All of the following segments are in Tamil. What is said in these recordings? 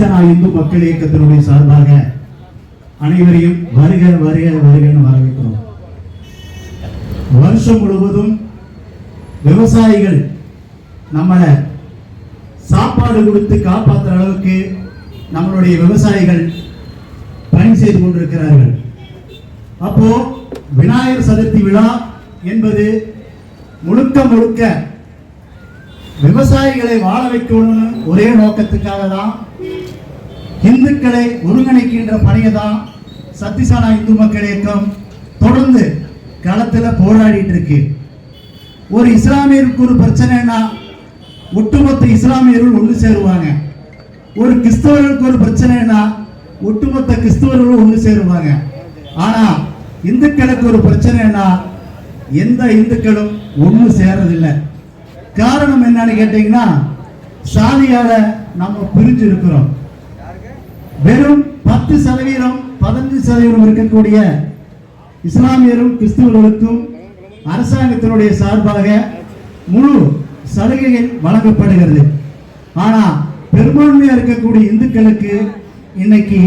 சத்திசனா இந்து மக்கள் இயக்கத்தினுடைய சார்பாக அனைவரையும் வருக வருக வருகன்னு வரவேற்கிறோம். வருஷம் முழுவதும் விவசாயிகள் நம்மளை சாப்பாடு கொடுத்து காப்பாற்றுற அளவுக்கு நம்மளுடைய விவசாயிகள் பணி செய்து கொண்டிருக்கிறார்கள். அப்போ விநாயகர் சதுர்த்தி விழா என்பது முழுக்க முழுக்க விவசாயிகளை வாழ வைக்கணும்னு ஒரே நோக்கத்துக்காக தான், இந்துக்களை ஒருங்கிணைக்கின்ற பணியை தான் சத்திசனா இந்து மக்கள் இயக்கம் தொடர்ந்து களத்தில் போராடிட்டு இருக்கு. ஒரு இஸ்லாமியருக்கு ஒரு பிரச்சனைனா ஒட்டுமொத்த இஸ்லாமியர்கள் ஒன்று சேருவாங்க. ஒரு கிறிஸ்தவர்களுக்கு ஒரு பிரச்சனைனா ஒட்டுமொத்த கிறிஸ்தவர்களும் ஒன்று சேருவாங்க. ஆனா இந்துக்களுக்கு ஒரு பிரச்சனைனா எந்த இந்துக்களும் ஒன்று சேரதில்லை. காரணம் என்னன்னு கேட்டீங்கன்னா, சாதியால நம்ம பிரிஞ்சு இருக்கிறோம். வெறும் 10% 15% இருக்கக்கூடிய இஸ்லாமியரும் கிறிஸ்துவர்களுக்கும் அரசாங்கத்தினுடைய சார்பாக முழு சலுகைகள் வழங்கப்படுகிறது. ஆனா பெரும்பான்மையா இருக்கக்கூடிய இந்துக்களுக்கு இன்னைக்கு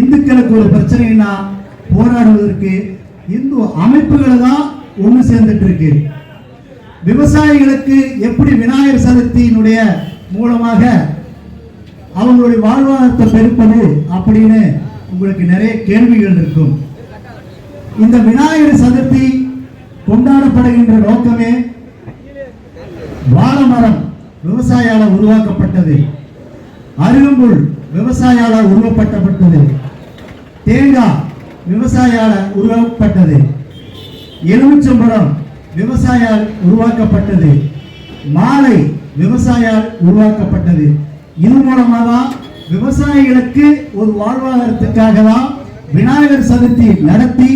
இந்துக்களுக்கு ஒரு பிரச்சனைனா போராடுவதற்கு இந்து அமைப்புகள் தான் ஒன்று சேர்ந்துட்டு இருக்கு. விவசாயிகளுக்கு எப்படி விநாயகர் சதுர்த்தியினுடைய மூலமாக அவங்களுடைய வாழ்வாதாரத்தை பெருப்பது அப்படின்னு உங்களுக்கு நிறைய கேள்விகள் இருக்கும். இந்த விநாயகர் சதுர்த்தி கொண்டாடப்படுகின்ற நோக்கமே வாழைமரம் விவசாயியால உருவாக்கப்பட்டது, அருகம்புல் விவசாயியால உருவப்பட்டது, தேங்காய் விவசாயியால உருவாக்கப்பட்டது, எலுமிச்சம்பழம் விவசாயியால் உருவாக்கப்பட்டது, மாலை விவசாயியால் உருவாக்கப்பட்டது. இது மூலமாக தான் விவசாயிகளுக்கு ஒரு வாழ்வாதாரத்துக்காக தான் விநாயகர் சதுர்த்தி நடத்தி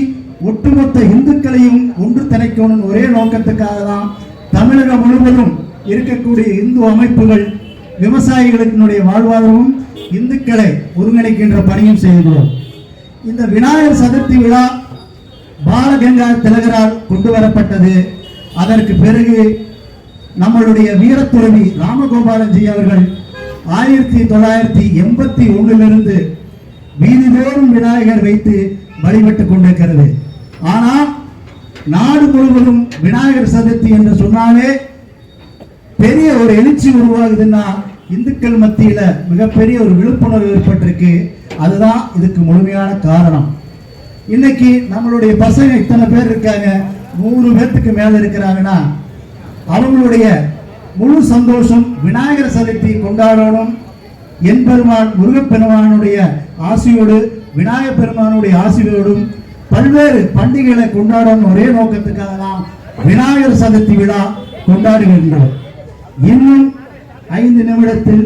ஒட்டுமொத்த இந்துக்களையும் ஒன்று திணைக்கணும் ஒரே நோக்கத்துக்காக தான் தமிழகம் முழுவதும் இருக்கக்கூடிய இந்து அமைப்புகள் விவசாயிகளுடைய வாழ்வாதாரமும் இந்துக்களை ஒருங்கிணைக்கின்ற பணியும் செய்கிறோம். இந்த விநாயகர் சதுர்த்தி விழா பாலகங்காதர திலகரால் கொண்டு வரப்பட்டது. அதற்கு பிறகு நம்மளுடைய வீரத்துறவி ராமகோபாலன்ஜி அவர்கள் 1981 வீதிதோறும் விநாயகர் வைத்து வழிபட்டுக் கொண்டிருக்கிறது. ஆனால் நாடு முழுவதும் விநாயகர் சதுர்த்தி என்று சொன்னாலே பெரிய ஒரு எழுச்சி உருவாகுதுன்னா இந்துக்கள் மத்தியில மிகப்பெரிய ஒரு விழிப்புணர்வு ஏற்பட்டிருக்கு. அதுதான் இதுக்கு முழுமையான காரணம். இன்னைக்கு நம்மளுடைய பசங்க இத்தனை பேர் இருக்காங்க, 100 பேர்த்துக்கு மேல இருக்கிறாங்கன்னா அவங்களுடைய முழு சந்தோஷம் விநாயகர் சதுர்த்தி கொண்டாடணும், என்பெருமான் முருகப்பெருமானுடைய ஆசியோடு விநாயகர் பெருமானுடைய ஆசியோடும் பல்வேறு பண்டிகைகளை கொண்டாடணும் ஒரே நோக்கத்துக்காக தான் விநாயகர் சதுர்த்தி விழா கொண்டாடுகின்றோம். இன்னும் 5 நிமிடத்தில்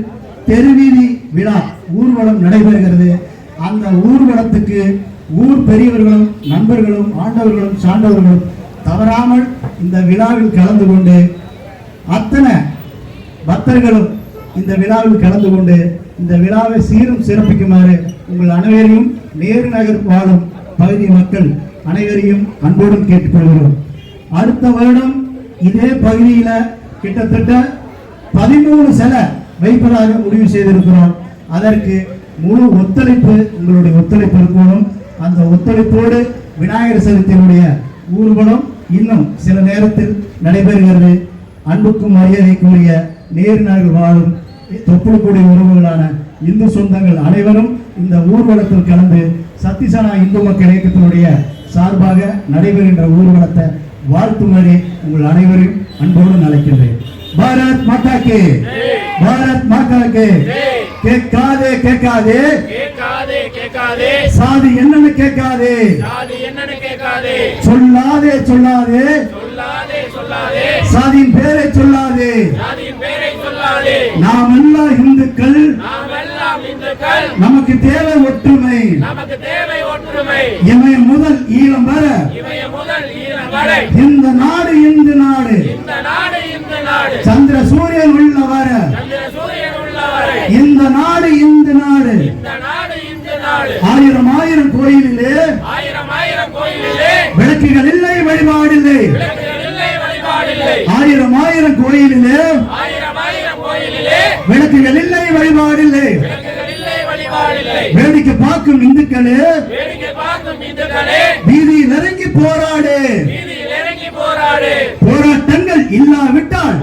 தெருவீதி விழா ஊர்வலம் நடைபெறுகிறது. அந்த ஊர்வலத்துக்கு ஊர் பெரியவர்களும் நண்பர்களும் ஆண்டவர்களும் சான்றவர்களும் தவறாமல் இந்த விழாவில் கலந்து கொண்டு அத்தனை பக்தர்களும் இந்த விழாவில் கலந்து கொண்டு இந்த விழாவை சீரும் சிறப்பிக்குமாறு உங்கள் அனைவரையும் நேரு நகர் வாழும் பகுதி மக்கள் அனைவரையும் அன்போடும் கேட்டுக்கொள்கிறோம். அடுத்த வருடம் இதே பகுதியில கிட்டத்தட்ட 13 சிலை வைப்பதாக முடிவு செய்திருக்கிறோம். அதற்கு முழு ஒத்துழைப்பு உங்களுடைய ஒத்துழைப்பு இருக்கணும். அந்த ஒத்துழைப்போடு விநாயகர் சதுர்த்தியினுடைய ஊர்வலம் இன்னும் சில நேரத்தில் நடைபெறுகிறது. அன்புக்கும் மரியாதைக்குரிய நேரு நகர் வாழும் தொப்புளுக்குடைய உறவுகளான இந்து சொந்தங்கள் அனைவரும் இந்த ஊர்வலத்தில் கலந்து சத்திசனா இந்து மக்கள் இயக்கத்தினுடைய சார்பாக நடைபெறுகின்ற ஊர்வலத்தை வாழ்த்துமாறு உங்கள் அனைவரையும் அன்போடு அழைக்கின்றேன். பாரத் மாதா கே, பாரத் மாதா கே. கேட்காதே கேட்காதே கேட்காதே கேட்காதே, சாதி என்னன்னு கேட்காதே, சாதி என்னன்னு கேட்காதே, சொல்லாதே சொல்லாதே சொல்லாதே சொல்லாதே, சாதியின் பேரை சொல்லாதே, சாதியின் பேரை சொல்லாதே. நாம் எல்லாம் இந்துக்கள், நாம் எல்லாம் இந்துக்கள், நமக்கு தேவை ஒற்றுமை, நமக்கு தேவை ஒற்றுமை. இமய முதல் ஈழம் வர, இமய முதல் ஈழம் வரை, இந்த நாடு இந்து நாடு, இந்த நாடு இந்த நாடு, சந்திர சூரியன் உள்ள வர, சந்திர சூரியன் உள்ள வரை, இந்த நாடு இந்த நாடு, இந்த நாடு இந்த நாடு. ஆயிரம் ஆயிரம் கோயிலிலே, ஆயிரம் ஆயிரம் கோயிலிலே விளக்குகள் இல்லை வழிபாடில்லை, விளக்குகள் இல்லை வழிபாடில்லை. ஆயிரம் ஆயிரம் கோயிலிலே, ஆயிரம் ஆயிரம் கோயிலிலே விளக்குகள் இல்லை வழிபாடில்லை. விளக்குகள் இல்லை வழிபாடில்லை. வேடிக்கை பார்க்கும் இந்துக்களே, வேடிக்கை பார்க்கும் இந்துக்களே, வீதியில் இறங்கி போராடு. வீதியில் இறங்கி போராடு. போராட்டங்கள் இல்லாவிட்டால்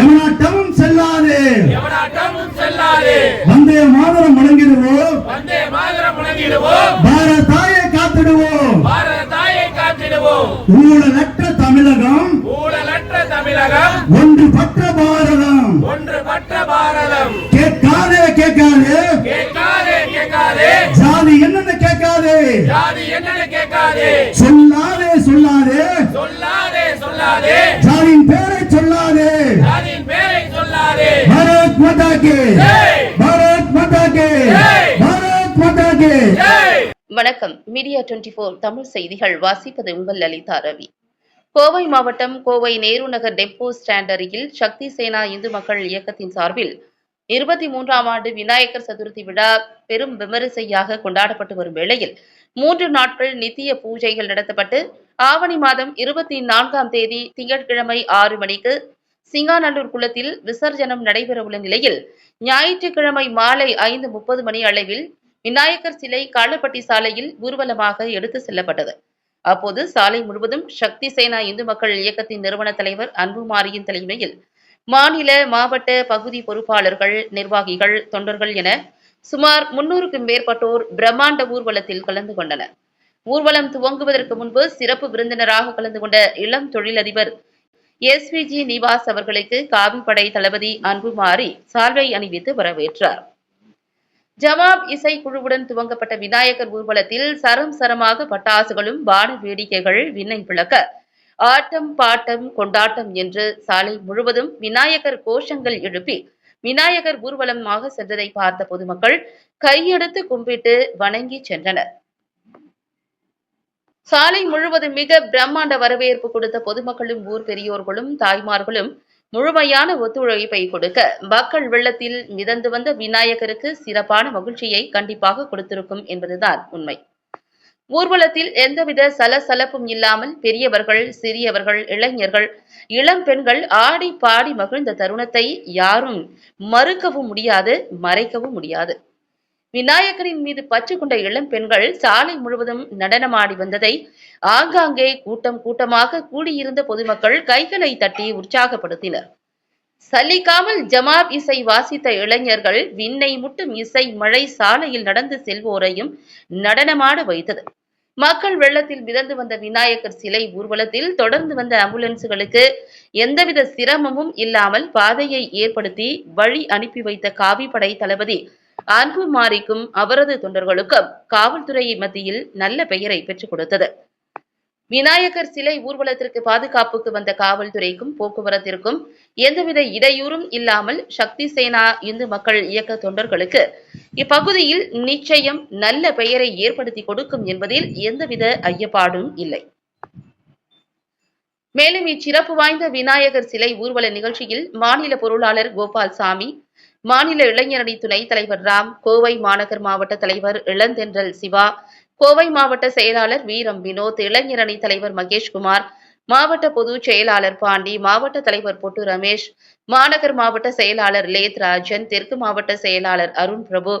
எவனாட்டமும் செல்லாது. எவனாட்டமும் செல்லாது. வந்தே மாதரம் முழங்கிடுவோம். வந்தே மாதரம் முழங்கிடுவோம். பாரத தாயை காத்திடுவோம். பாரத தாயை காத்திடுவோம். ஊழலற்ற தமிழகம், ஊழலற்ற தமிழகம், ஒன்றுபட்ட பாரதம். ஒன்றுபட்ட பாரதம். கேட்காதே கேட்காதே, கேட்காதே கேட்காதே, ஜாதி என்னன்னு கேட்காதே, ஜாதி என்னன்னு கேட்காதே, சொல்லாதே சொல்லாதே, சொல்லாதே சொல்லாதே, ஜாதியின் பேரை சொல்லாதே. ஜாதியின் பேரை சொல்லாதே. பாரத் மாதா கி ஜெய். பாரத் மாதா கி ஜெய். பாரத் மாதா கி ஜெய். வணக்கம். மீடியா 24 தமிழ் செய்திகள் வாசிப்பது உங்கள் லலிதா ரவி. கோவை மாவட்டம் கோவை நேரு நகர் டெப்போ ஸ்டாண்ட் அருகில் சக்தி சேனா இந்து மக்கள் இயக்கத்தின் சார்பில் 23ஆம் ஆண்டு விநாயகர் சதுர்த்தி விழா பெரும் விமரிசையாக கொண்டாடப்பட்டு வரும் வேளையில் 3 நாட்கள் நித்திய பூஜைகள் நடத்தப்பட்டு ஆவணி மாதம் 24ஆம் தேதி திங்கட்கிழமை 6 மணிக்கு சிங்காநல்லூர் குளத்தில் விசர்ஜனம் நடைபெறவுள்ள நிலையில் ஞாயிற்றுக்கிழமை மாலை 5:30 மணி அளவில் விநாயகர் சிலை காலப்பட்டி சாலையில் ஊர்வலமாக எடுத்து செல்லப்பட்டது. அப்போது சாலை முழுவதும் சக்தி சேனா இந்து மக்கள் இயக்கத்தின் நிறுவன தலைவர் அன்புமாரியின் தலைமையில் மாநில, மாவட்ட, பகுதி பொறுப்பாளர்கள், நிர்வாகிகள், தொண்டர்கள் என சுமார் 300க்கும் மேற்பட்டோர் பிரம்மாண்ட ஊர்வலத்தில் கலந்து கொண்டனர். ஊர்வலம் துவங்குவதற்கு முன்பு சிறப்பு விருந்தினராக கலந்து கொண்ட இளம் தொழிலதிபர் SVG நிவாஸ் அவர்களுக்கு காவிப்படை தளபதி அன்புமாரி சால்வை அணிவித்து வரவேற்றார். ஜமாப் இசை குழுவுடன் துவங்கப்பட்ட விநாயகர் ஊர்வலத்தில் சரம் சரமாக பட்டாசுகளும் வான வேடிக்கைகள் விண்ணை விளக்க ஆட்டம் பாட்டம் கொண்டாட்டம் என்று சாலை முழுவதும் விநாயகர் கோஷங்கள் எழுப்பி விநாயகர் ஊர்வலமாக சென்றதை பார்த்த பொதுமக்கள் கையெடுத்து கும்பிட்டு வணங்கி சென்றனர். சாலை முழுவதும் மிக பிரம்மாண்ட வரவேற்பு கொடுத்த பொதுமக்களும் ஊர் பெரியோர்களும் தாய்மார்களும் முழுமையான ஒத்துழைப்பை கொடுக்க மக்கள் வெள்ளத்தில் மிதந்து வந்த விநாயகருக்கு சிறப்பான மகிழ்ச்சியை கண்டிப்பாக கொடுத்திருக்கும் என்பதுதான் உண்மை. ஊர்வலத்தில் எந்தவித சலசலப்பும் இல்லாமல் பெரியவர்கள், சிறியவர்கள், இளைஞர்கள், இளம் பெண்கள் ஆடி பாடி மகிழ்ந்த தருணத்தை யாரும் மறுக்கவும் முடியாது, மறைக்கவும் முடியாது. விநாயகரின் மீது பற்று கொண்ட இளம் பெண்கள் சாலை முழுவதும் நடனமாடி வந்ததை ஆங்காங்கே கூட்டம் கூட்டமாக கூடியிருந்த பொதுமக்கள் கைகளை தட்டி உற்சாகப்படுத்தினர். சலிக்காமல் ஜமாப் இசை வாசித்த இளைஞர்கள் விண்ணை முட்டும் இசை மழை சாலையில் நடந்து செல்வோரையும் நடனமாட வைத்தது. மக்கள் வெள்ளத்தில் மிதந்து வந்த விநாயகர் சிலை ஊர்வலத்தில் தொடர்ந்து வந்த ஆம்புலன்ஸ்களுக்கு எந்தவித சிரமமும் இல்லாமல் பாதையை ஏற்படுத்தி வழி அனுப்பி வைத்த காவிப்படை தளபதி அன்புமாரிக்கும் அவரது தொண்டர்களுக்கும் காவல்துறை மத்தியில் நல்ல பெயரை பெற்றுக் கொடுத்தது. விநாயகர் சிலை ஊர்வலத்திற்கு பாதுகாப்புக்கு வந்த காவல்துறைக்கும் போக்குவரத்திற்கும் எந்தவித இடையூறும் இல்லாமல் சக்தி சேனா இந்து மக்கள் இயக்க தொண்டர்களுக்கு இப்பகுதியில் நிச்சயம் நல்ல பெயரை ஏற்படுத்தி கொடுக்கும் என்பதில் எந்தவித ஐயப்பாடும் இல்லை. மேலும் இச்சிறப்பு வாய்ந்த விநாயகர் சிலை ஊர்வல நிகழ்ச்சியில் மாநில பொருளாளர் கோபால்சாமி, மாநில இளைஞரணி துணைத் தலைவர் ராம், கோவை மாநகர் மாவட்ட தலைவர் இளந்தென்றல் சிவா, கோவை மாவட்ட செயலாளர் வீரம் வினோத், இளைஞரணி தலைவர் மகேஷ்குமார், மாவட்ட பொதுச் செயலாளர் பாண்டி, மாவட்ட தலைவர் பொட்டு ரமேஷ், மாநகர் மாவட்ட செயலாளர் லேத் ராஜன், தெற்கு மாவட்ட செயலாளர் அருண் பிரபு,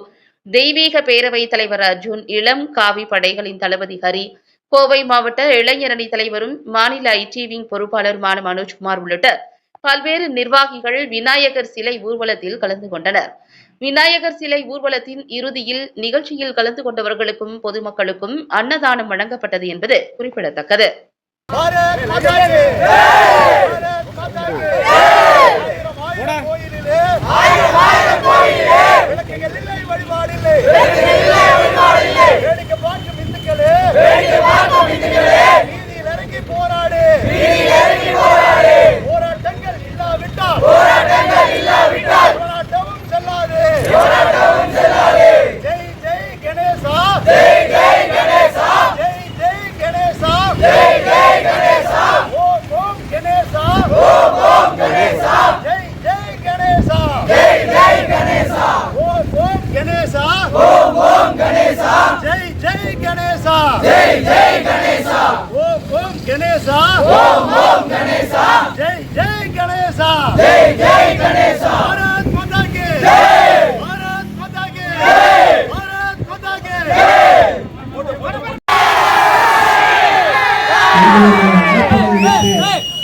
தெய்வீக பேரவை தலைவர் அர்ஜுன், இளம் காவி படைகளின் தளபதி ஹரி, கோவை மாவட்ட இளைஞரணி தலைவரும் மாநில IT விங் பொறுப்பாளருமான மனோஜ்குமார் உள்ளிட்ட பல்வேறு நிர்வாகிகள் விநாயகர் சிலை ஊர்வலத்தில் கலந்து கொண்டனர். விநாயகர் சிலை ஊர்வலத்தின் இறுதியில் நிகழ்ச்சியில் கலந்து கொண்டவர்களுக்கும் பொதுமக்களுக்கும் அன்னதானம் வழங்கப்பட்டது என்பது குறிப்பிடத்தக்கது. भारत माता की जय। भारत माता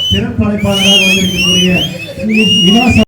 சிறப்பு அழைப்பாளராக வந்திருக்கக்கூடிய நிவாச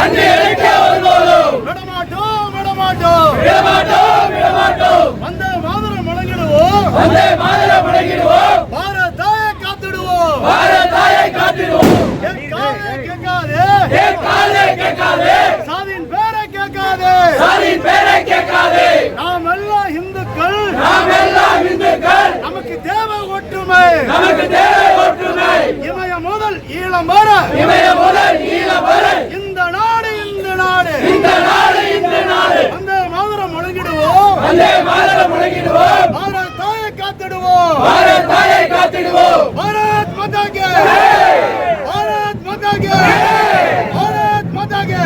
அந்நிய அழைக்க ஒருபோதும் விடமாட்டோம் விடமாட்டோம் விடமாட்டோம் விடமாட்டோம். வந்தே மாதரம் முழங்கிடுவோம் வந்தே மாதரம் முழங்கிடுவோம். பாரத் தாயை காத்திடுவோம் பாரத் தாயை காத்திடுவோம். கேட்காதே கேட்காதே கேட்காதே கேட்காதே சாதியின் பேரை கேட்காதே சாதியின் பேரை கேட்காதே. நாம் எல்லாம் இந்துக்கள் நாம் எல்லாம் இந்துக்கள். நமக்கு தேவை ஒற்றுமை நமக்கு தேவை ஒற்றுமை. இமய முதல் ஈழம் வர இமய முதல் ஈழம் வரை இந்த நாடு இந்த நாடு இந்த நாடு இந்த நாடு. வந்தே மாதரம் முழங்கிடுவோம் வந்தே மாதரம் முழங்கிடுவோம். பாரத் தாயை காத்திடுவோம் பாரத் தாயை காத்திடுவோம். பாரத் மாதா கே பாரத் மாதா கே பாரத் மாதா கே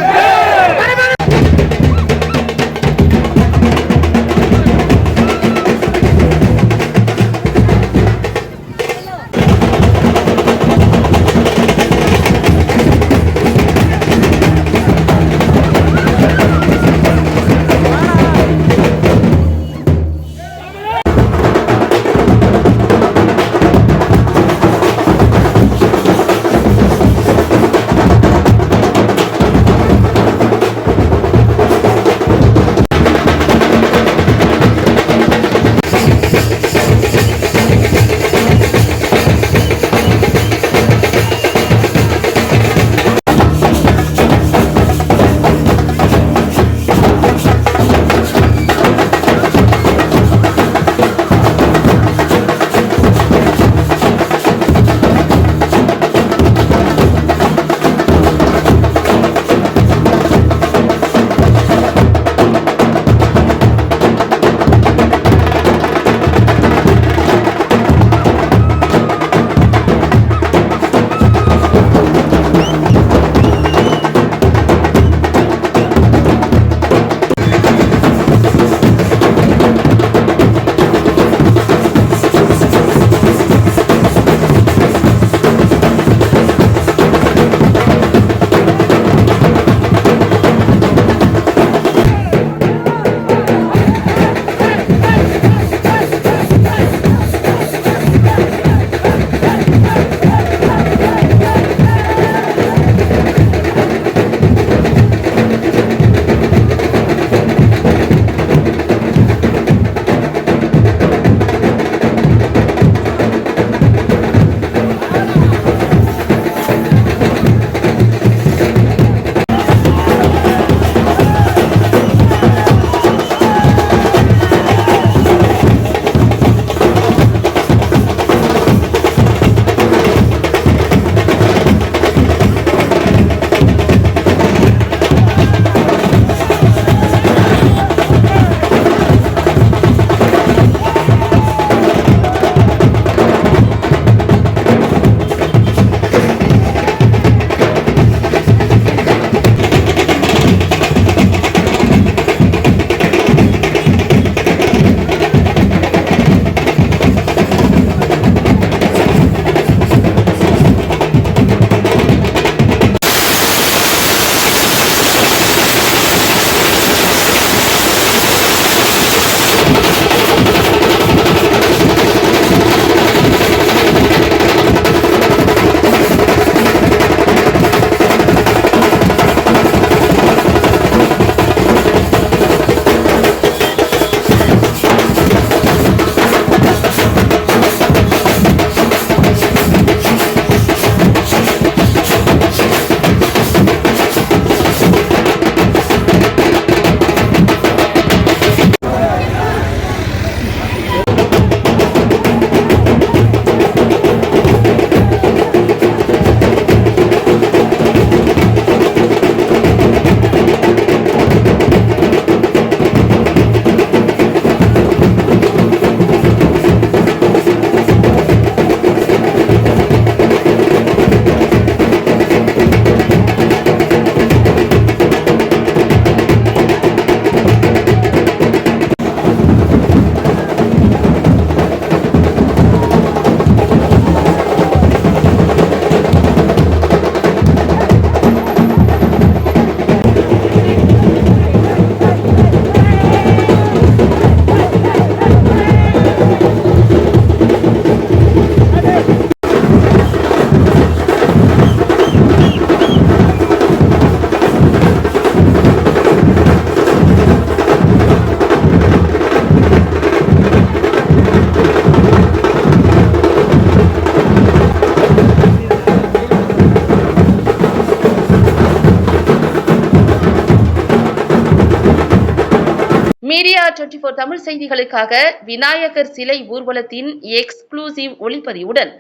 இந்தியா 24 தமிழ் செய்திகளுக்காக விநாயகர் சிலை ஊர்வலத்தின் எக்ஸ்க்ளூசிவ் ஒளிப்பதிவுடன்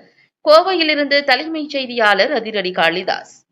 கோவையிலிருந்து தலைமைச் செய்தியாளர் அதிரடி காளிதாஸ்.